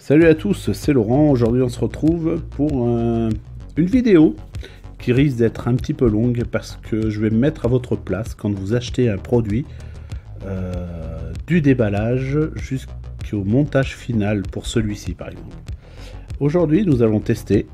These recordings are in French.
Salut à tous, c'est Laurent. Aujourd'hui on se retrouve pour une vidéo qui risque d'être un petit peu longue parce que je vais me mettre à votre place quand vous achetez un produit, du déballage jusqu'au montage final pour celui-ci par exemple. Aujourd'hui nous allons tester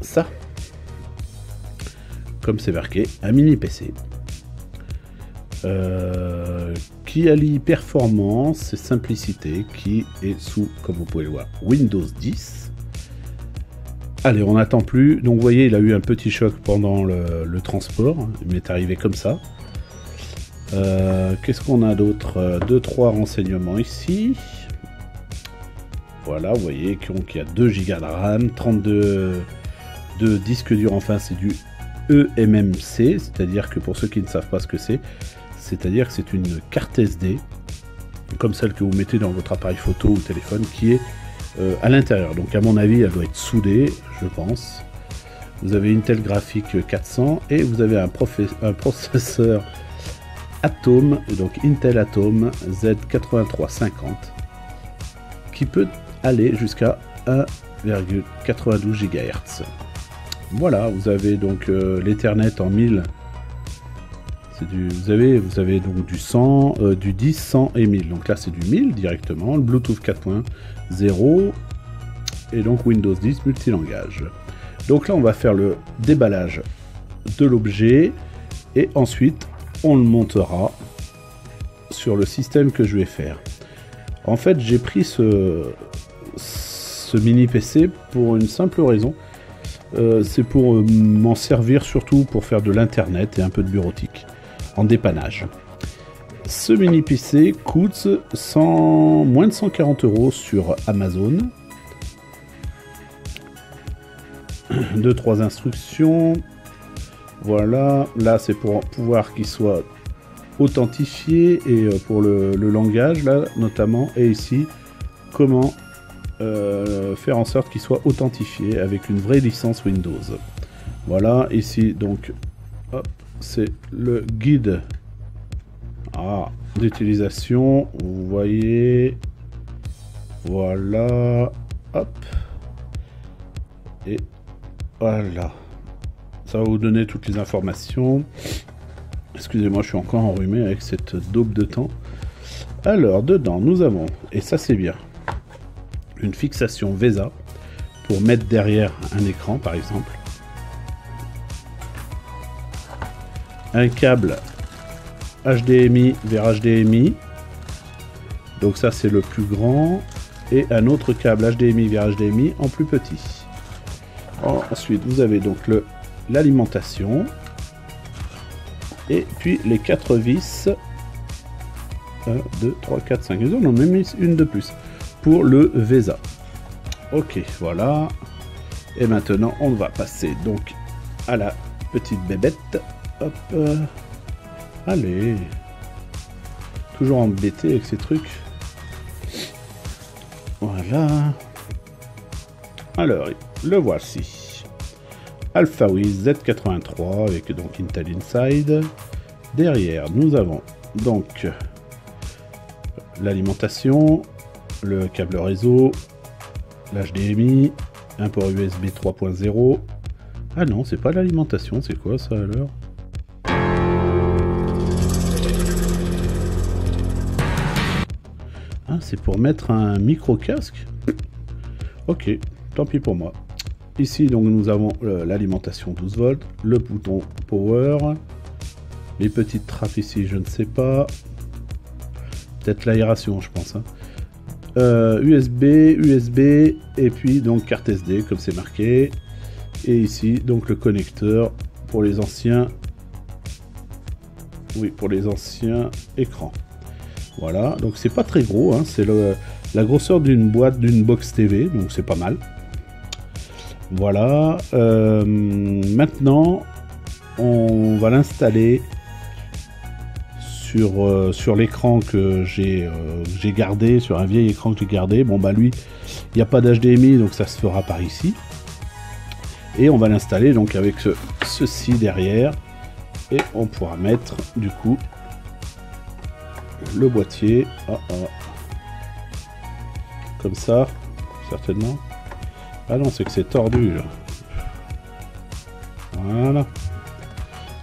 ça, comme c'est marqué, un mini PC qui allie performance et simplicité, qui est sous, comme vous pouvez le voir, Windows 10. Allez, on n'attend plus. Donc vous voyez, il a eu un petit choc pendant le transport. Il m'est arrivé comme ça. Qu'est-ce qu'on a d'autre? 2-3 renseignements ici. Voilà, vous voyez qu'il y a 2 Go de RAM, 32 de disque dur. Enfin, c'est du eMMC, c'est-à-dire que pour ceux qui ne savent pas ce que c'est-à-dire que c'est une carte SD, comme celle que vous mettez dans votre appareil photo ou téléphone, qui est à l'intérieur. Donc à mon avis, elle doit être soudée, je pense. Vous avez une Intel graphique 400 et vous avez un processeur Atom, donc Intel Atom Z8350, qui peut aller jusqu'à 1,92 GHz. Voilà, vous avez donc l'Ethernet en 1000. Vous avez donc du 100, du 10, 100 et 1000. Donc là c'est du 1000 directement, le Bluetooth 4.0 et donc Windows 10 multilangage. Donc là on va faire le déballage de l'objet et ensuite on le montera sur le système que je vais faire. En fait j'ai pris ce mini PC pour une simple raison. C'est pour m'en servir surtout pour faire de l'internet et un peu de bureautique en dépannage. Ce mini PC coûte moins de 140 € sur Amazon. 2-3 instructions. Voilà, là c'est pour pouvoir qu'il soit authentifié et pour le langage là notamment, et ici comment faire en sorte qu'il soit authentifié avec une vraie licence Windows. Voilà, ici donc hop, c'est le guide d'utilisation, vous voyez, voilà, hop, et voilà, ça va vous donner toutes les informations. Excusez-moi, je suis encore enrhumé avec cette daube de temps. Alors dedans nous avons, et ça c'est bien, une fixation VESA pour mettre derrière un écran par exemple, un câble HDMI vers HDMI, donc ça c'est le plus grand, et un autre câble HDMI vers HDMI en plus petit. Ensuite vous avez donc l'alimentation et puis les 4 vis, 1, 2, 3, 4, 5, ils en ont même mis une de plus pour le VESA. Ok, voilà, et maintenant on va passer donc à la petite bébête. Hop, allez, toujours embêté avec ces trucs. Voilà. Alors, le voici. AlphaWiz Z83 avec donc Intel Inside. Derrière, nous avons donc l'alimentation, le câble réseau, l'HDMI, un port USB 3.0. Ah non, c'est pas l'alimentation, c'est quoi ça alors? Ah, c'est pour mettre un micro-casque. Ok, tant pis pour moi. Ici, donc, nous avons l'alimentation 12 volts, le bouton Power, les petites trappes ici, je ne sais pas. Peut-être l'aération, je pense. USB, et puis donc carte SD, comme c'est marqué. Et ici, donc, le connecteur pour les anciens. Oui, pour les anciens écrans. Voilà, donc c'est pas très gros, hein, c'est la grosseur d'une boîte d'une box TV, donc c'est pas mal. Voilà, maintenant on va l'installer sur l'écran que j'ai gardé, sur un vieil écran que j'ai gardé. Bon bah lui, il n'y a pas d'HDMI, donc ça se fera par ici. Et on va l'installer donc avec ceci derrière, et on pourra mettre du coup le boîtier comme ça. certainement. Ah non, c'est que c'est tordu là. Voilà.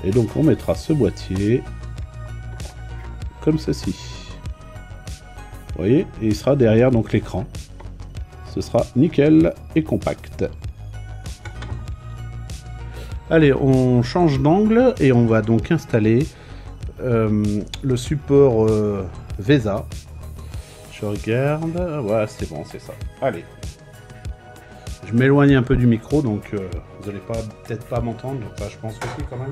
Et donc on mettra ce boîtier comme ceci. Vous voyez, et il sera derrière donc l'écran. Ce sera nickel et compact. Allez, on change d'angle et on va donc installer le support VESA. Je regarde, voilà, c'est bon, c'est ça. Allez. Je m'éloigne un peu du micro, donc vous n'allez peut-être pas m'entendre. Enfin, je pense aussi quand même.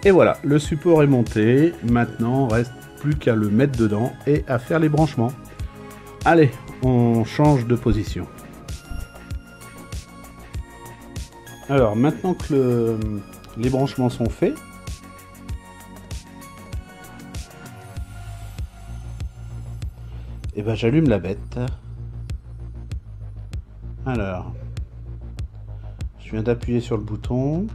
Et voilà, le support est monté. Maintenant, il reste plus qu'à le mettre dedans et à faire les branchements. Allez, on change de position. Alors, maintenant que les branchements sont faits, et ben j'allume la bête. Alors, je viens d'appuyer sur le bouton.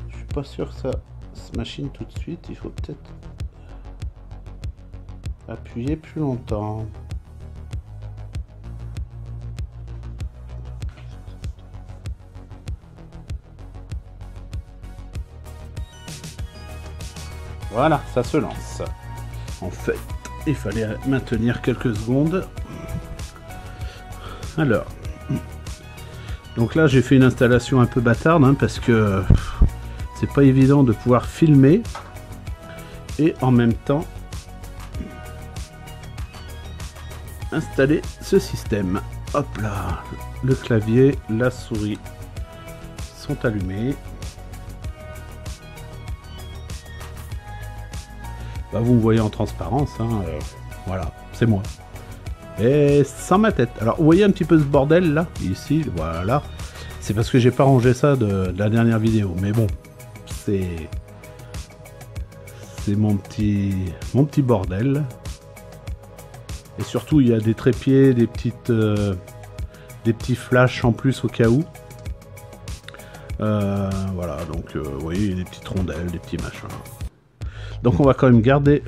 Je suis pas sûr que ça se machine tout de suite. Il faut peut-être appuyer plus longtemps. Voilà, ça se lance. En fait, il fallait maintenir quelques secondes. Alors, donc là j'ai fait une installation un peu bâtarde hein, parce que c'est pas évident de pouvoir filmer et en même temps installer ce système. Hop là, le clavier, la souris sont allumés. Bah, vous me voyez en transparence, hein, voilà, c'est moi. Et sans ma tête. Alors, vous voyez un petit peu ce bordel là, ici, voilà. C'est parce que j'ai pas rangé ça de la dernière vidéo. Mais bon, c'est mon petit bordel. Et surtout, il y a des trépieds, des petits flashs en plus au cas où. Voilà, donc vous voyez, des petites rondelles, des petits machins. Donc on va quand même garder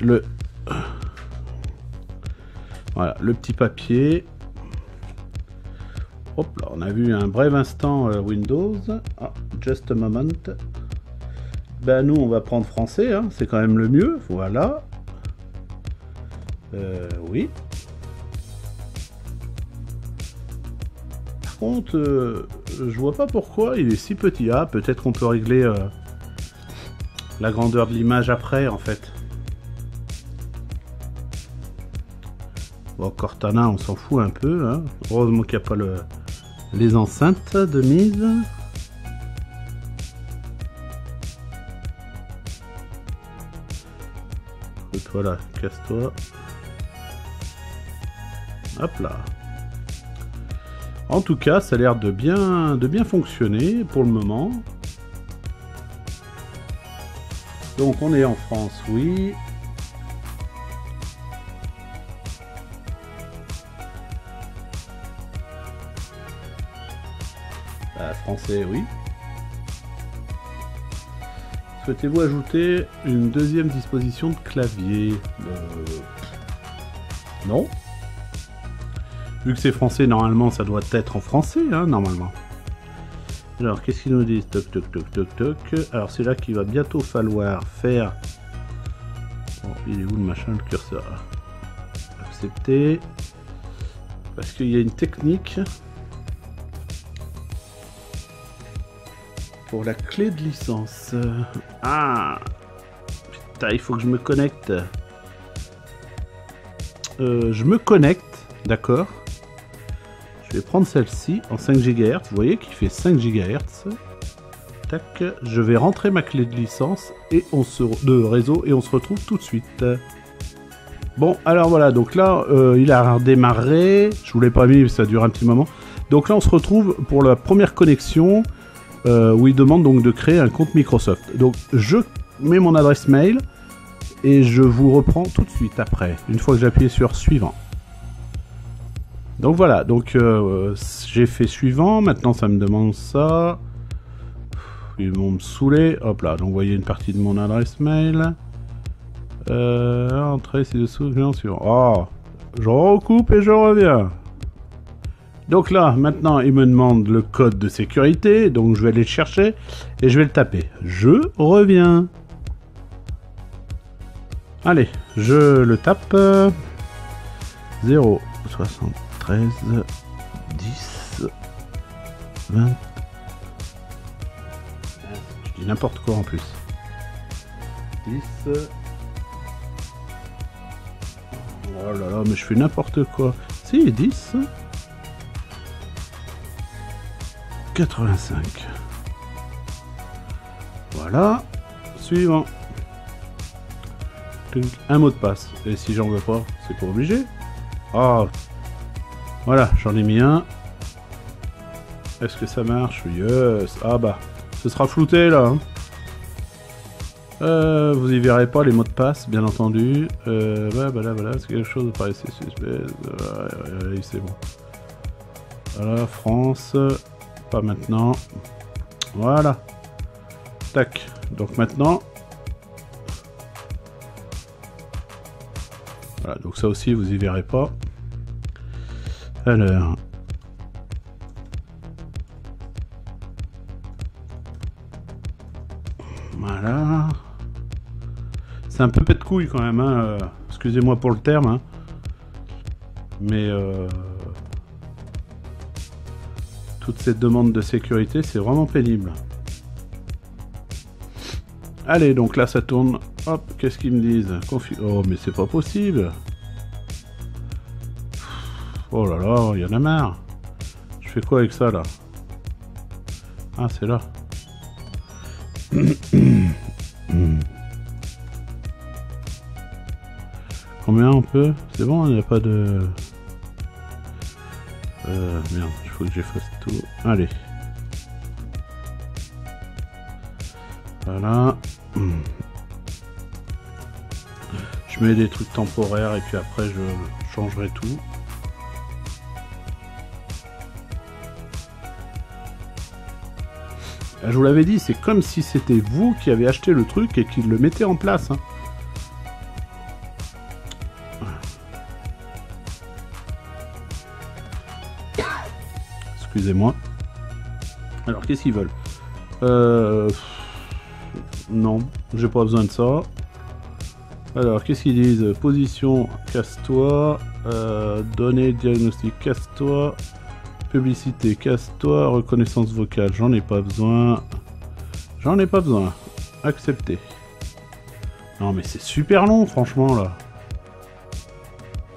voilà, le petit papier. Hop là, on a vu un bref instant Windows. Ah, just a moment. Ben nous on va prendre français, hein, c'est quand même le mieux. Voilà. Oui. Par contre, je vois pas pourquoi il est si petit. Ah, peut-être qu'on peut régler la grandeur de l'image après en fait. Bon, Cortana on s'en fout un peu hein. Heureusement qu'il n'y a pas les enceintes de mise. Et toi là, casse-toi. Hop là. En tout cas ça a l'air de bien fonctionner pour le moment. Donc on est en France, oui. Bah, français, oui. Souhaitez-vous ajouter une deuxième disposition de clavier? Non. Vu que c'est français, normalement ça doit être en français, hein, normalement. Alors, qu'est-ce qu'ils nous disent? Toc, toc, toc, toc, toc. Alors, c'est là qu'il va bientôt falloir faire... Bon, il est où le machin, le curseur? Accepter. Parce qu'il y a une technique pour la clé de licence. Ah! Putain, il faut que je me connecte. Je me connecte, d'accord. Je vais prendre celle-ci en 5 GHz, vous voyez qu'il fait 5 GHz. Tac, je vais rentrer ma clé de licence et de réseau et on se retrouve tout de suite. Bon, alors voilà, donc là, il a redémarré. Je vous l'ai pas mis, ça dure un petit moment. Donc là, on se retrouve pour la première connexion où il demande donc de créer un compte Microsoft. Donc je mets mon adresse mail et je vous reprends tout de suite après, une fois que j'ai appuyé sur suivant. Donc voilà, donc j'ai fait suivant, maintenant ça me demande ça. Ils vont me saouler. Hop là, donc vous voyez une partie de mon adresse mail. Entrée ci-dessous, bien sûr. Oh, je recoupe et je reviens. Donc là, maintenant, il me demande le code de sécurité, donc je vais aller le chercher et je vais le taper. Je reviens. Allez, je le tape. 0, 73, 10, 20. Je dis n'importe quoi en plus. 10. Oh là là, mais je fais n'importe quoi. Si, 10. 85. Voilà. Suivant. Un mot de passe. Et si j'en veux pas, c'est pas obligé. Ah. Voilà, j'en ai mis un. Est-ce que ça marche? Yes. Ah bah, ce sera flouté là. Hein. Vous y verrez pas les mots de passe, bien entendu. Voilà, c'est quelque chose de pareil, c'est suspect. C'est bon. Voilà, France. Pas maintenant. Voilà. Tac. Donc maintenant. Voilà, donc ça aussi, vous y verrez pas. Alors. Voilà. C'est un peu pète couille quand même, hein. Excusez-moi pour le terme, hein. Mais toutes ces demandes de sécurité, c'est vraiment pénible. Allez, donc là ça tourne. Hop, qu'est-ce qu'ils me disent? Oh, mais c'est pas possible. Oh là là, il y en a marre. Je fais quoi avec ça là? Ah, c'est là. Combien on peut? C'est bon, il n'y a pas de... merde, il faut que j'efface tout. Allez. Voilà. Je mets des trucs temporaires et puis après je changerai tout. Je vous l'avais dit, c'est comme si c'était vous qui avez acheté le truc et qui le mettez en place. Hein. Excusez-moi. Alors, qu'est-ce qu'ils veulent? Non, j'ai pas besoin de ça. Alors, qu'est-ce qu'ils disent? Position, casse-toi. Données, diagnostic, casse-toi. Publicité, casse-toi. Reconnaissance vocale, j'en ai pas besoin. J'en ai pas besoin. Accepter. Non, mais c'est super long, franchement, là.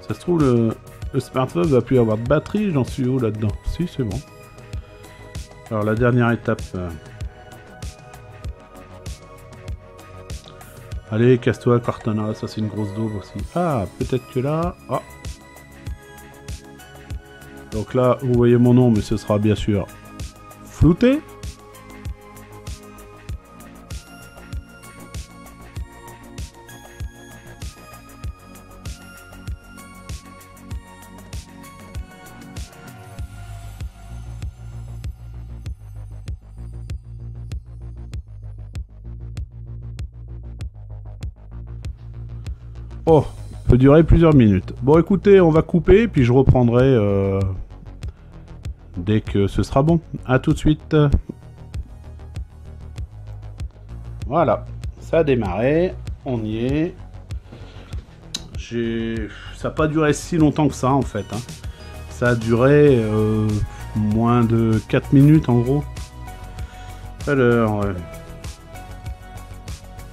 Ça se trouve, le smartphone va plus avoir de batterie. J'en suis où, là-dedans? Si, c'est bon. Alors, la dernière étape... Allez, casse-toi, Cortana, ça c'est une grosse daube aussi. Ah, peut-être que là... Ah. Donc là, vous voyez mon nom, mais ce sera bien sûr flouté. Oh, peut durer plusieurs minutes. Bon, écoutez, on va couper, puis je reprendrai dès que ce sera bon. A tout de suite. Voilà, ça a démarré, on y est. Ça n'a pas duré si longtemps que ça, en fait. Hein. Ça a duré moins de 4 minutes, en gros. Alors...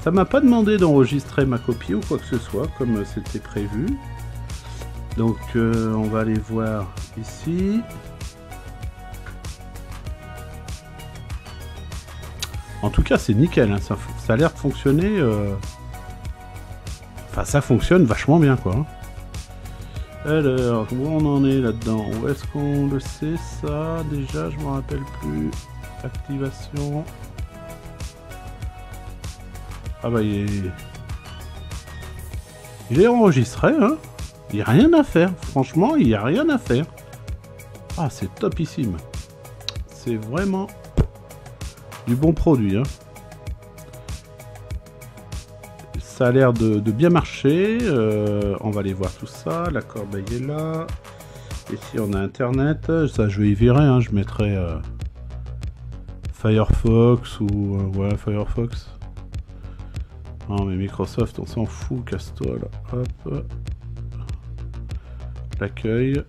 Ça m'a pas demandé d'enregistrer ma copie ou quoi que ce soit, comme c'était prévu. Donc on va aller voir ici. En tout cas, c'est nickel, hein. Ça a l'air de fonctionner... Enfin, ça fonctionne vachement bien, quoi. Alors, où on en est là-dedans? Où est-ce qu'on le sait, ça? Déjà, je me rappelle plus. Activation... Ah bah il est enregistré, hein. Il n'y a rien à faire. Franchement, il n'y a rien à faire. Ah, c'est topissime. C'est vraiment du bon produit, hein. Ça a l'air de bien marcher. On va aller voir tout ça. La corbeille est là. Ici, on a Internet. Ça, je vais y virer, hein. Je mettrai Firefox ou... ouais, Firefox. Non, mais Microsoft, on s'en fout. Casse-toi, là. Hop. L'accueil.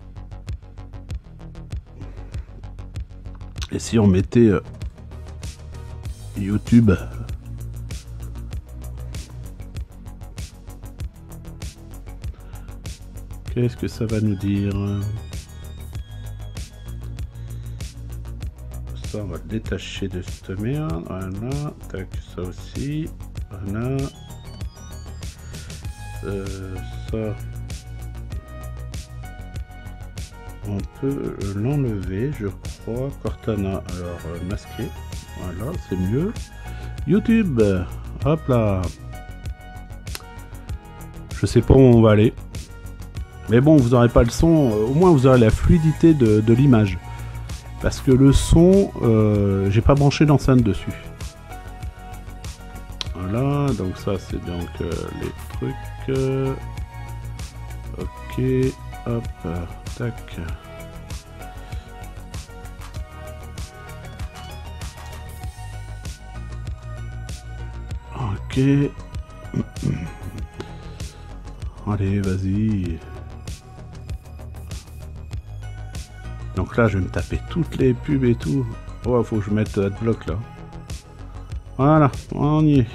Et si on mettait YouTube, qu'est-ce que ça va nous dire? Ça, on va le détacher de cette merde. Voilà, tac, ça aussi. Voilà. Ça, on peut l'enlever, je crois. Cortana, alors masqué. Voilà, c'est mieux. YouTube, hop là. Je sais pas où on va aller. Mais bon, vous n'aurez pas le son. Au moins, vous aurez la fluidité de l'image. Parce que le son, j'ai pas branché d'enceinte dessus. Voilà, donc ça, c'est donc les trucs. Ok, hop, tac. Ok. Allez, vas-y. Donc là, je vais me taper toutes les pubs et tout. Oh, faut que je mette Adblock là. Voilà, on y est.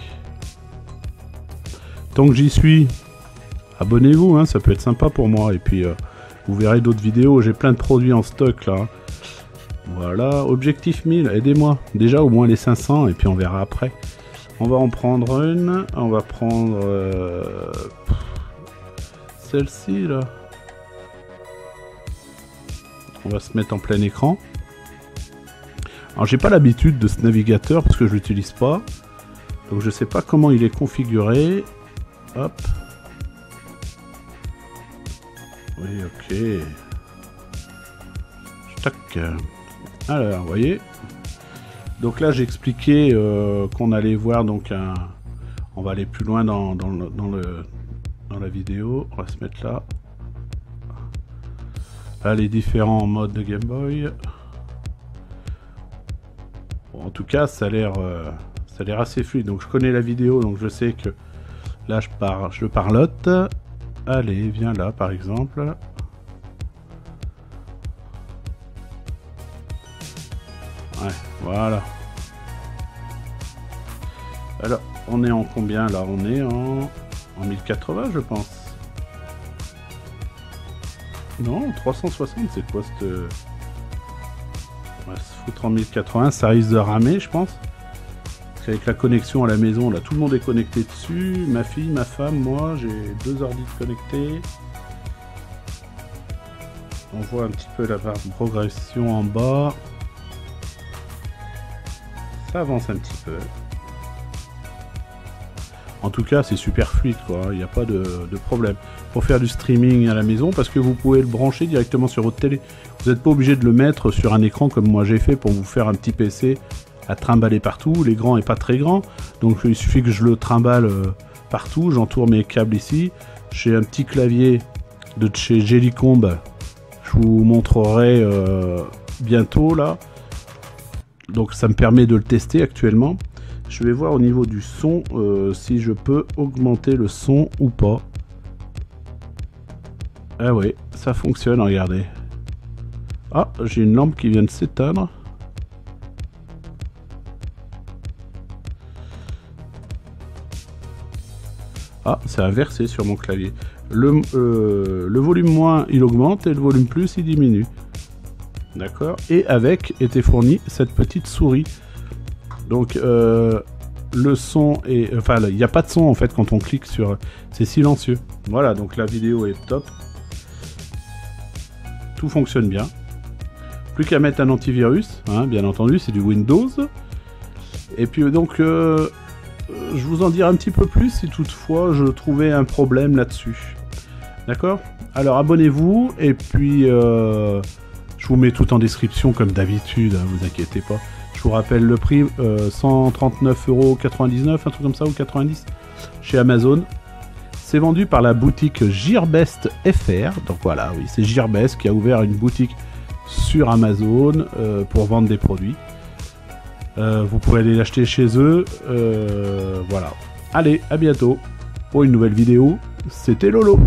Tant que j'y suis, abonnez-vous, hein, ça peut être sympa pour moi. Et puis, vous verrez d'autres vidéos. J'ai plein de produits en stock là. Voilà, objectif 1000, aidez-moi. Déjà au moins les 500 et puis on verra après. On va en prendre une. On va prendre celle-ci là. On va se mettre en plein écran. Alors j'ai pas l'habitude de ce navigateur parce que je l'utilise pas. Donc je sais pas comment il est configuré. Hop. Oui, ok. Tac. Alors, vous voyez. Donc là j'ai expliqué qu'on allait voir donc un... On va aller plus loin dans la vidéo. On va se mettre là. Là, les différents modes de Game Boy. Bon, en tout cas, ça a l'air assez fluide. Donc, je connais la vidéo, donc je sais que là, je parlote. Allez, viens là, par exemple. Ouais, voilà. Alors, on est en combien là? On est en 1080, je pense. Non, 360, c'est quoi cette... On va se foutre en 1080, ça risque de ramer, je pense. Parce qu'avec la connexion à la maison, là, tout le monde est connecté dessus. Ma fille, ma femme, moi, j'ai 2 ordi connectés. On voit un petit peu la barre de progression en bas. Ça avance un petit peu. En tout cas, c'est super fluide, quoi. Il n'y a pas de problème. Pour faire du streaming à la maison, parce que vous pouvez le brancher directement sur votre télé. Vous n'êtes pas obligé de le mettre sur un écran comme moi j'ai fait pour vous faire un petit PC à trimballer partout. L'écran n'est pas très grand, donc il suffit que je le trimballe partout. J'entoure mes câbles ici. J'ai un petit clavier de chez Jellycomb. Je vous montrerai bientôt là. Donc ça me permet de le tester actuellement. Je vais voir au niveau du son si je peux augmenter le son ou pas. Ah oui, ça fonctionne, regardez. Ah, j'ai une lampe qui vient de s'éteindre. Ah, c'est inversé sur mon clavier. Le volume moins, il augmente et le volume plus, il diminue. D'accord. Et avec était fournie cette petite souris. Donc, le son est... Enfin, il n'y a pas de son, en fait, quand on clique sur... C'est silencieux. Voilà, donc la vidéo est top. Tout fonctionne bien. Plus qu'à mettre un antivirus, hein, bien entendu, c'est du Windows. Et puis, donc... je vous en dirai un petit peu plus si toutefois je trouvais un problème là-dessus. D'accord? Alors abonnez-vous et puis je vous mets tout en description comme d'habitude, hein, vous inquiétez pas. Je vous rappelle le prix, 139,99€, un truc comme ça, ou 90 chez Amazon. C'est vendu par la boutique Gearbest FR. Donc voilà, oui, c'est Gearbest qui a ouvert une boutique sur Amazon pour vendre des produits. Vous pouvez aller l'acheter chez eux. Voilà. Allez, à bientôt pour une nouvelle vidéo. C'était Lolo.